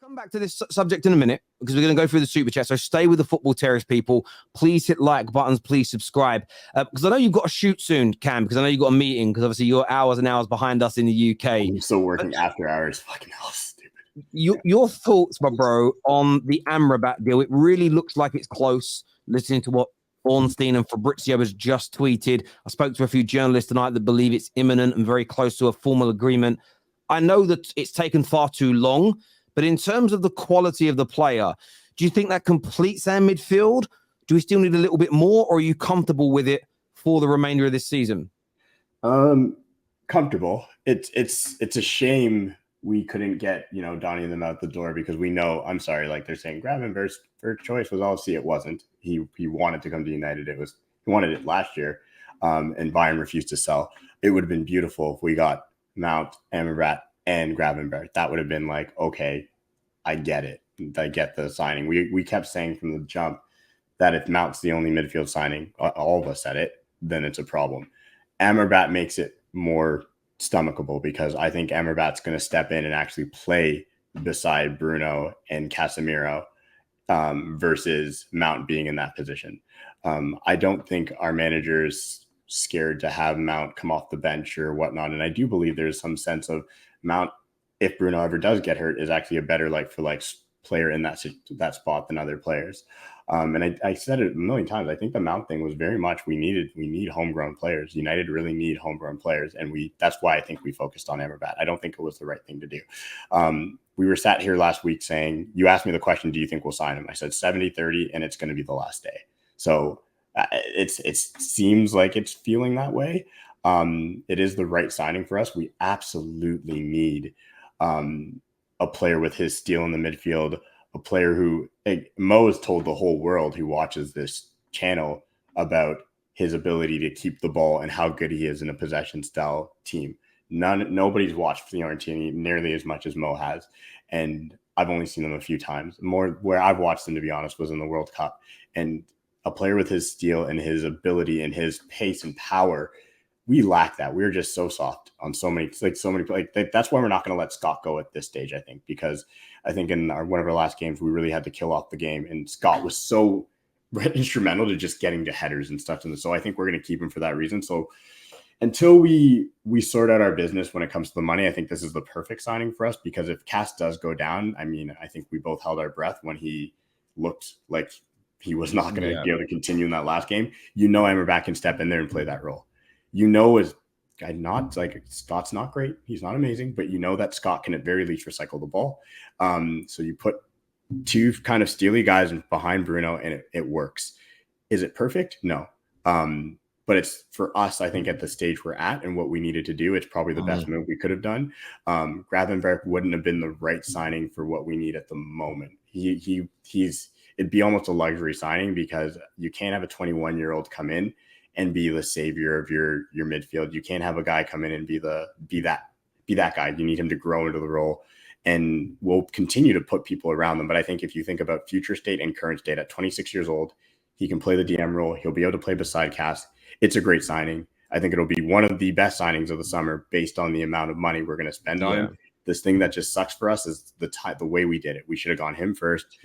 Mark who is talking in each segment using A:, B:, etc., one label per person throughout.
A: Come back to this subject in a minute because we're going to go through the super chat. So stay with the Football Terrace people. Please hit like buttons. Please subscribe because I know you've got to shoot soon, Cam, because I know you've got a meeting because obviously you're hours and hours behind us in the UK.
B: I'm still working after hours. Fucking hell, stupid.
A: Your thoughts, my bro, on the Amrabat deal? It really looks like it's close. Listening to what Ornstein and Fabrizio has just tweeted. I spoke to a few journalists tonight that believe it's imminent and very close to a formal agreement. I know that it's taken far too long, but in terms of the quality of the player, do you think that completes our midfield? Do we still need a little bit more, or are you comfortable with it for the remainder of this season?
B: Comfortable. It's a shame we couldn't get, Donnie them out the door because we know, I'm sorry, like they're saying Gravenberg's first choice was obviously it wasn't. He wanted to come to United. He wanted it last year, and Bayern refused to sell. It would have been beautiful if we got Mount, Amrabat, and Gravenberg. That would have been like, okay, I get it. I get the signing. We kept saying from the jump that if Mount's the only midfield signing, all of us said it, then it's a problem. Amrabat makes it more stomachable because I think Amrabat's going to step in and actually play beside Bruno and Casemiro versus Mount being in that position. I don't think our manager's scared to have Mount come off the bench or whatnot. And I do believe there's some sense of Mount, if Bruno ever does get hurt, is actually a better player in that spot than other players. And I said it a million times. I think the Mount thing was very much we need homegrown players. United really need homegrown players, and that's why I think we focused on Amrabat. I don't think it was the right thing to do. We were sat here last week saying, you asked me the question, do you think we'll sign him? I said 70-30, and it's going to be the last day. So it seems like it's feeling that way. It is the right signing for us. We absolutely need a player with his steel in the midfield, a player who Mo has told the whole world who watches this channel about his ability to keep the ball and how good he is in a possession style team. Nobody's watched Fiorentina nearly as much as Mo has. And I've only seen them a few times. More where I've watched them, to be honest, was in the World Cup. And a player with his steel and his ability and his pace and power, we lack that. We're just so soft on so many. That's why we're not going to let Scott go at this stage, I think, because I think in one of our last games, we really had to kill off the game. And Scott was so instrumental to just getting to headers and stuff. And so I think we're going to keep him for that reason. So until we sort out our business when it comes to the money, I think this is the perfect signing for us, because if Cass does go down, I mean, I think we both held our breath when he looked like he was not going to be able to continue in that last game. Amrabat can step in there and play that role. Scott's not great. He's not amazing, but that Scott can at very least recycle the ball. So you put two kind of steely guys behind Bruno and it works. Is it perfect? No. But it's for us, I think at the stage we're at and what we needed to do, it's probably the best move we could have done. Gravenberg wouldn't have been the right signing for what we need at the moment. It'd be almost a luxury signing because you can't have a 21-year-old come in and be the savior of your midfield. You can't have a guy come in and be that guy. You need him to grow into the role, and we'll continue to put people around them. But I think if you think about future state and current state, at 26 years old, he can play the DM role. He'll be able to play beside Cass. It's a great signing. I think it'll be one of the best signings of the summer based on the amount of money we're going to spend on him. This thing that just sucks for us is the way we did it. We should have gone him first.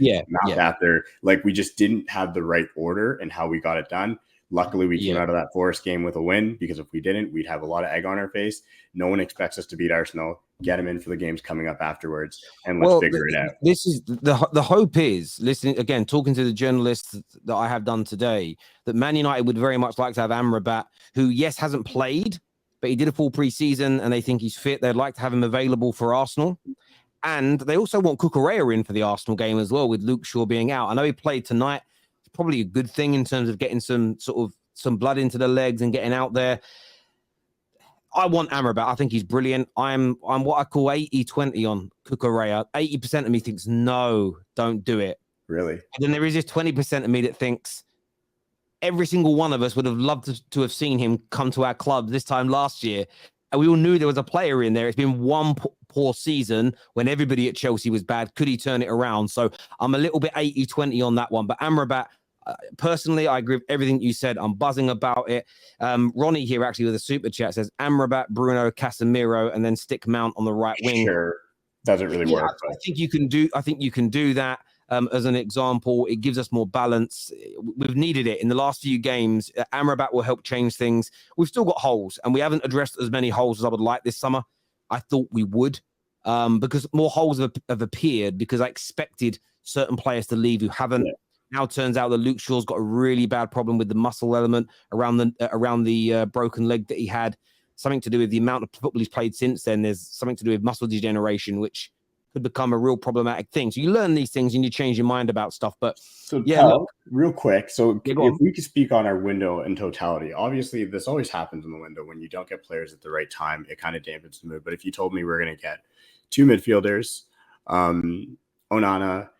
B: After. We just didn't have the right order and how we got it done. Luckily, we came out of that Forest game with a win, because if we didn't, we'd have a lot of egg on our face. No one expects us to beat Arsenal. Get them in for the games coming up afterwards, and let's figure it out.
A: This is the hope is, listening again, talking to the journalists that I have done today, that Man United would very much like to have Amrabat, who, yes, hasn't played, but he did a full preseason and they think he's fit. They'd like to have him available for Arsenal. And they also want Cucurella in for the Arsenal game as well, with Luke Shaw being out. I know he played tonight. Probably a good thing in terms of getting some blood into the legs and getting out there. I want Amrabat. I think he's brilliant. I'm what I call 80-20 on Cucurella. 80% of me thinks, no, don't do it.
B: Really?
A: And then there is this 20% of me that thinks every single one of us would have loved to have seen him come to our club this time last year. And we all knew there was a player in there. It's been one poor season when everybody at Chelsea was bad. Could he turn it around? So I'm a little bit 80-20 on that one. But Amrabat, personally, I agree with everything you said. I'm buzzing about it. Ronnie here actually with a super chat says Amrabat, Bruno, Casemiro, and then stick Mount on the right wing.
B: Sure. doesn't really work.
A: I think you can do that. As an example, it gives us more balance. We've needed it in the last few games. Amrabat will help change things. We've still got holes, and we haven't addressed as many holes as I would like this summer. I thought we would, because more holes have appeared because I expected certain players to leave who haven't. Yeah. Now it turns out that Luke Shaw's got a really bad problem with the muscle element around the broken leg that he had. Something to do with the amount of football he's played since then. There's something to do with muscle degeneration, which could become a real problematic thing. So you learn these things and you change your mind about stuff. But
B: so yeah, look, real quick. So if we could speak on our window in totality, obviously this always happens in the window when you don't get players at the right time. It kind of dampens the mood. But if you told me we're going to get 2 midfielders, Onana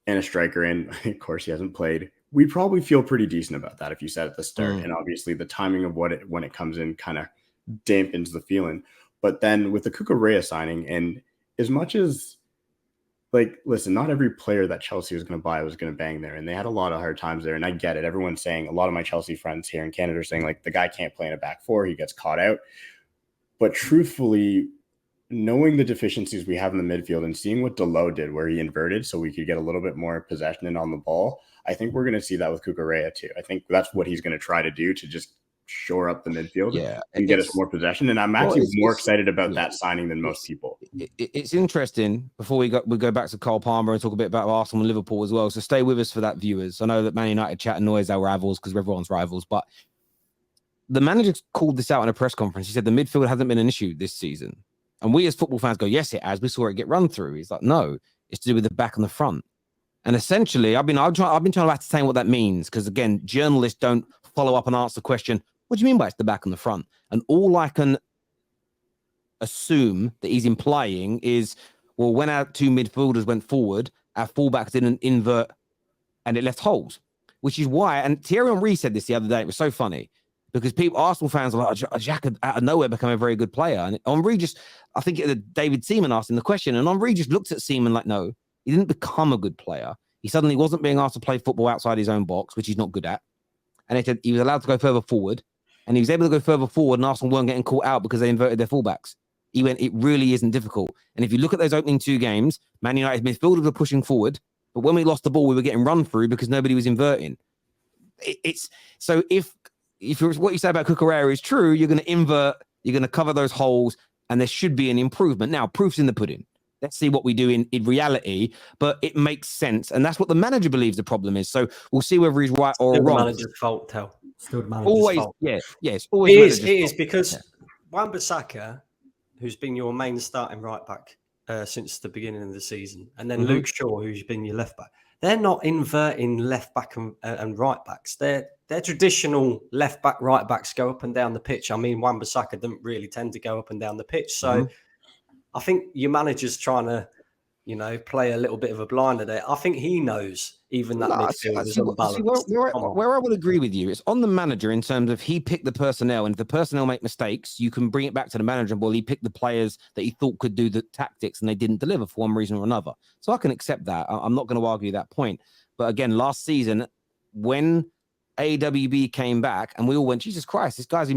B: and a striker, and of course he hasn't played, we'd probably feel pretty decent about that if you said at the start. And obviously the timing of when it comes in kind of dampens the feeling. But then with the Cucurella signing, and as much as, like, listen, not every player that Chelsea was going to buy was going to bang there. And they had a lot of hard times there. And I get it. Everyone's saying, a lot of my Chelsea friends here in Canada are saying, like, the guy can't play in a back four. He gets caught out. But truthfully, knowing the deficiencies we have in the midfield and seeing what Delot did where he inverted so we could get a little bit more possession in on the ball, I think we're going to see that with Cucurella too. I think that's what he's going to try to do to just shore up the midfield and get us more possession. And I'm actually more excited about that signing than most people.
A: It's interesting. Before we go back to Cole Palmer and talk a bit about Arsenal and Liverpool as well. So stay with us for that, viewers. I know that Man United chat annoys our rivals because everyone's rivals, but the manager called this out in a press conference. He said the midfield hasn't been an issue this season. And we as football fans go, yes, it has. We saw it get run through. He's like, no, it's to do with the back and the front. And essentially, I've been trying to ascertain what that means because, again, journalists don't follow up and answer the question, what do you mean by it's the back and the front? And all I can assume that he's implying is, well, when our 2 midfielders went forward, our fullbacks didn't invert and it left holes, which is why, and Thierry Henry said this the other day, it was so funny, because Arsenal fans are like, Jack out of nowhere become a very good player. And Henry I think David Seaman asked him the question, and Henry just looked at Seaman like, no, he didn't become a good player. He suddenly wasn't being asked to play football outside his own box, which he's not good at. And he said he was allowed to go further forward, and he was able to go further forward, and Arsenal weren't getting caught out because they inverted their fullbacks. He went, it really isn't difficult. And if you look at those opening 2 games, Man United's midfielders were pushing forward, but when we lost the ball, we were getting run through because nobody was inverting. So if what you say about Cucurella is true, you're going to invert, you're going to cover those holes, and there should be an improvement. Now, proof's in the pudding. Let's see what we do in reality, but it makes sense. And that's what the manager believes the problem is. So we'll see whether he's right or wrong.
C: Still the manager's fault, Tel. Still the manager's fault.
A: It's always
C: it is because Wan-Bissaka, who's been your main starting right back since the beginning of the season, and then Luke Shaw, who's been your left back, they're not inverting left back and right backs. They're traditional left back, right backs go up and down the pitch. I mean, Wan-Bissaka doesn't really tend to go up and down the pitch. So I think your manager's trying to, play a little bit of a blinder there. I think he knows even that midfield is unbalanced.
A: Where I would agree with you, it's on the manager in terms of he picked the personnel, and if the personnel make mistakes, you can bring it back to the manager. Well, he picked the players that he thought could do the tactics, and they didn't deliver for one reason or another. So I can accept that. I'm not going to argue that point. But again, last season, when AWB came back, and we all went, Jesus Christ, this guy's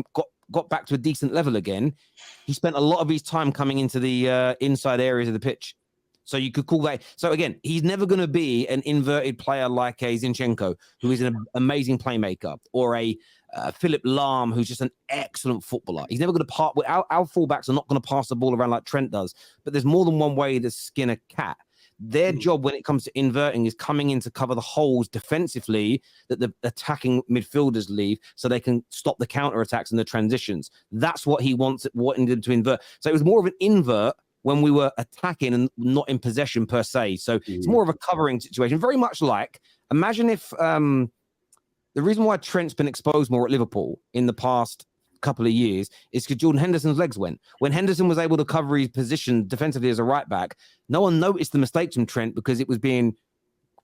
A: got back to a decent level again. He spent a lot of his time coming into the inside areas of the pitch. So you could call that. So again, he's never going to be an inverted player like a Zinchenko, who is an amazing playmaker, or a Philip Lahm, who's just an excellent footballer. He's never going to part with our fullbacks are not going to pass the ball around like Trent does. But there's more than one way to skin a cat. Their job when it comes to inverting is coming in to cover the holes defensively that the attacking midfielders leave, so they can stop the counterattacks and the transitions. That's what he wanted them to invert. So it was more of an invert when we were attacking and not in possession per se. So it's more of a covering situation. Very much like, imagine if the reason why Trent's been exposed more at Liverpool in the past couple of years is because Jordan Henderson's legs went. When Henderson was able to cover his position defensively as a right back, no one noticed the mistakes from Trent because it was being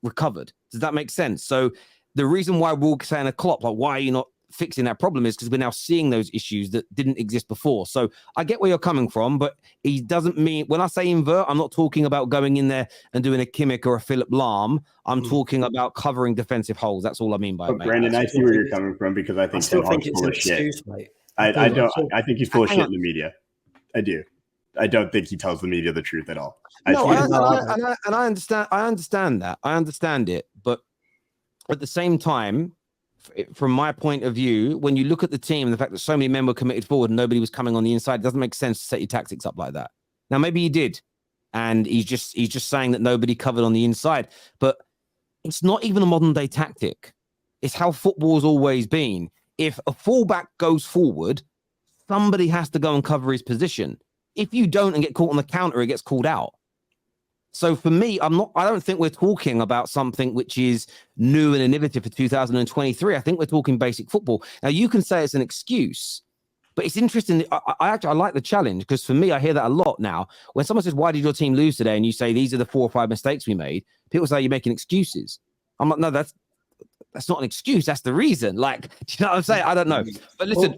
A: recovered. Does that make sense? So the reason why we're saying a Klopp, like, why are you not fixing that problem, is because we're now seeing those issues that didn't exist before. So I get where you're coming from, but he doesn't mean, when I say invert, I'm not talking about going in there and doing a Kimmich or a Philip Lahm. I'm talking about covering defensive holes. That's all I mean by it, mate.
B: Brandon, I see where you're coming from, because I still think it's full of shit. I think he's full of shit in the media. I do. I don't think he tells the media the truth at all.
A: No,
B: I
A: I understand. I understand that. I understand it, but at the same time, from my point of view, when you look at the team and the fact that so many men were committed forward and nobody was coming on the inside, it doesn't make sense to set your tactics up like that. Now, maybe he did, and he's just saying that nobody covered on the inside, but it's not even a modern day tactic. It's how football's always been. If a fullback goes forward, somebody has to go and cover his position. If you don't and get caught on the counter, it gets called out. So for me, I don't think we're talking about something which is new and innovative for 2023. I think we're talking basic football. Now, you can say it's an excuse, but it's interesting. I like the challenge, because for me, I hear that a lot now. When someone says, why did your team lose today? And you say, these are the 4 or 5 mistakes we made. People say, you're making excuses. I'm like, no, that's not an excuse. That's the reason. Like, do you know what I'm saying? I don't know. But listen,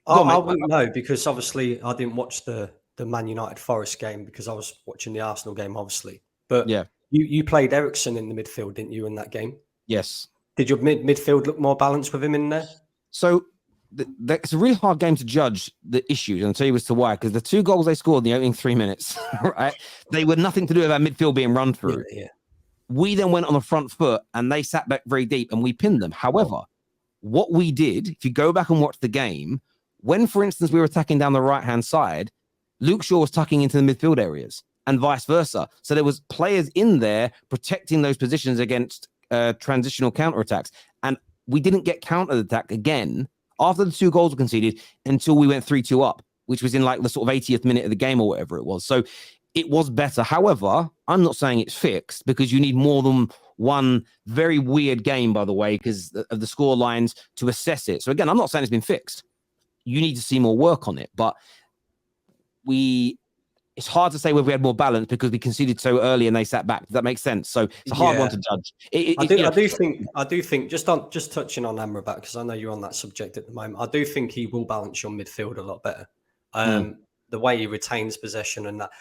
C: I wouldn't know, because obviously I didn't watch the Man United Forest game because I was watching the Arsenal game, obviously. But
A: yeah,
C: you played Eriksen in the midfield, didn't you, in that game?
A: Yes.
C: Did your midfield look more balanced with him in there?
A: So it's a really hard game to judge the issues, and I'll tell you as to why. Because the 2 goals they scored in the opening 3 minutes, right? They were nothing to do with our midfield being run through.
C: Yeah.
A: We then went on the front foot and they sat back very deep and we pinned them. However, what we did, if you go back and watch the game, when, for instance, we were attacking down the right-hand side, Luke Shaw was tucking into the midfield areas and vice versa. So there was players in there protecting those positions against transitional counterattacks. And we didn't get counter-attack again after the 2 goals were conceded until we went 3-2 up, which was in like the sort of 80th minute of the game or whatever it was. So it was better. However, I'm not saying it's fixed, because you need more than one very weird game, by the way, because of the score lines to assess it. So again, I'm not saying it's been fixed. You need to see more work on it, but it's hard to say whether we had more balance because we conceded so early and they sat back. Does that make sense? So it's a hard one to judge.
C: I do think just touching on Amrabat, because I know you're on that subject at the moment. I do think he will balance your midfield a lot better. The way he retains possession and that.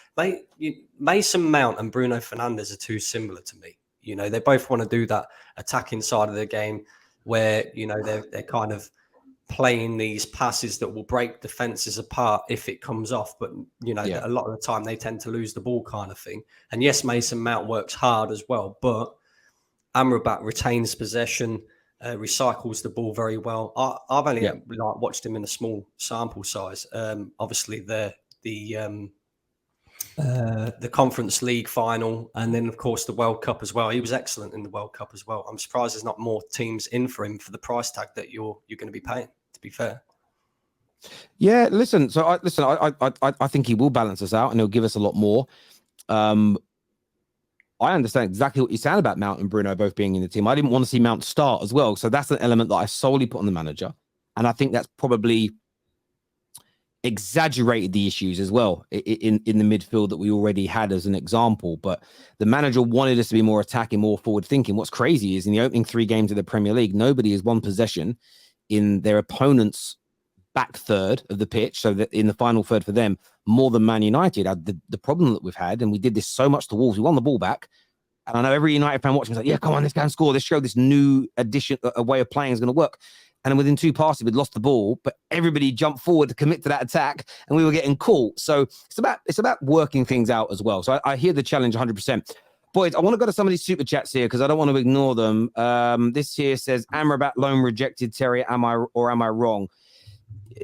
C: Mason Mount and Bruno Fernandes are too similar to me. You know, they both want to do that attacking side of the game where, you know, they're kind of playing these passes that will break defenses apart if it comes off. But, you know, a lot of the time they tend to lose the ball kind of thing. And yes, Mason Mount works hard as well, but Amrabat retains possession, recycles the ball very well. I've only watched him in a small sample size. Obviously, the Conference League final, and then of course the World Cup as well. He was excellent in the World Cup as well. I'm surprised there's not more teams in for him for the price tag that you're going to be paying, to be fair.
A: Yeah, listen. So I think he will balance us out and he'll give us a lot more. I understand exactly what you said about Mount and Bruno both being in the team. I didn't want to see Mount start as well. So that's an element that I solely put on the manager. And I think that's probably exaggerated the issues as well in the midfield that we already had as an example. But the manager wanted us to be more attacking, more forward thinking. What's crazy is in the opening 3 games of the Premier League, nobody has won possession in their opponent's back third of the pitch, so that in the final third for them, more than Man United. The problem that we've had, and we did this so much to Wolves, we won the ball back. And I know every United fan watching was like, yeah, come on, let's go and score. Let's show this new addition, a way of playing is going to work. And then within 2 passes, we'd lost the ball, but everybody jumped forward to commit to that attack, and we were getting caught. So it's about working things out as well. So I hear the challenge 100%. Boys, I want to go to some of these super chats here because I don't want to ignore them. This here says, Amrabat loan rejected, Terry. Am I wrong?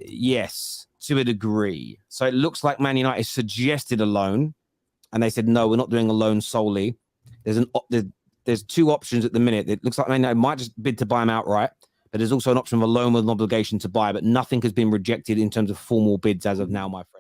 A: Yes, to a degree. So it looks like Man United suggested a loan, and they said, no, we're not doing a loan solely. There's 2 options at the minute. It looks like Man United might just bid to buy him outright, but there's also an option of a loan with an obligation to buy, but nothing has been rejected in terms of formal bids as of now, my friend.